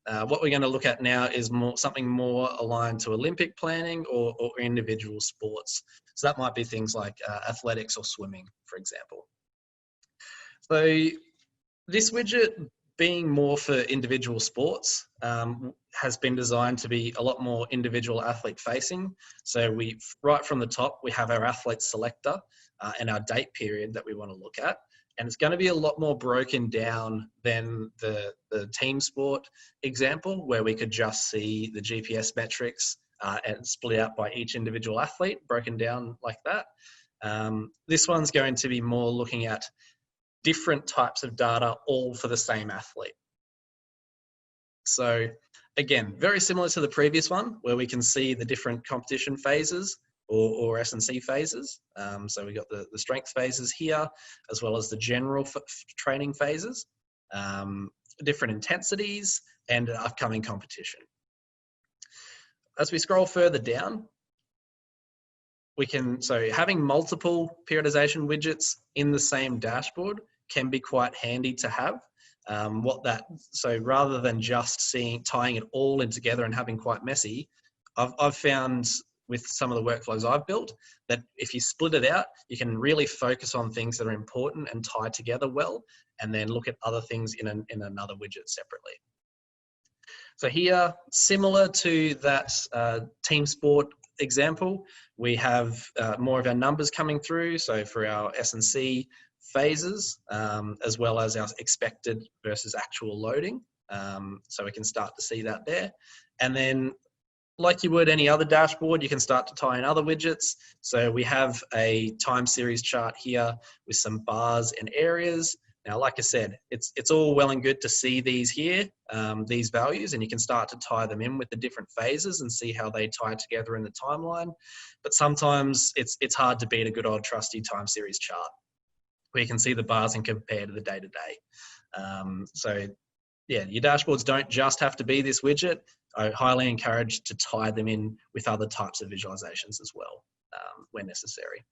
What we're going to look at now is something more aligned to Olympic planning or individual sports. So that might be things like athletics or swimming, for example. So this widget, being more for individual sports, has been designed to be a lot more individual athlete facing. So right from the top, we have our athlete selector and our date period that we want to look at. And it's going to be a lot more broken down than the team sport example, where we could just see the GPS metrics and split out by each individual athlete, broken down like that. This one's going to be more looking at different types of data, all for the same athlete. So again, very similar to the previous one, where we can see the different competition phases or S&C phases. So we got the strength phases here, as well as the general training phases, different intensities, and upcoming competition. As we scroll further down, so having multiple periodization widgets in the same dashboard can be quite handy to have. So rather than just tying it all in together and having quite messy, I've found with some of the workflows I've built that if you split it out, you can really focus on things that are important and tie together well, and then look at other things in another widget separately. So here, similar to that team sport example, we have more of our numbers coming through. So for our S&C phases, as well as our expected versus actual loading. So we can start to see that there. And then like you would any other dashboard, you can start to tie in other widgets. So we have a time series chart here with some bars and areas. Now, like I said, it's all well and good to see these here, these values, and you can start to tie them in with the different phases and see how they tie together in the timeline. But sometimes it's hard to beat a good old trusty time series chart, where you can see the bars and compare to the day-to-day. So yeah, your dashboards don't just have to be this widget. I highly encourage to tie them in with other types of visualizations as well, when necessary.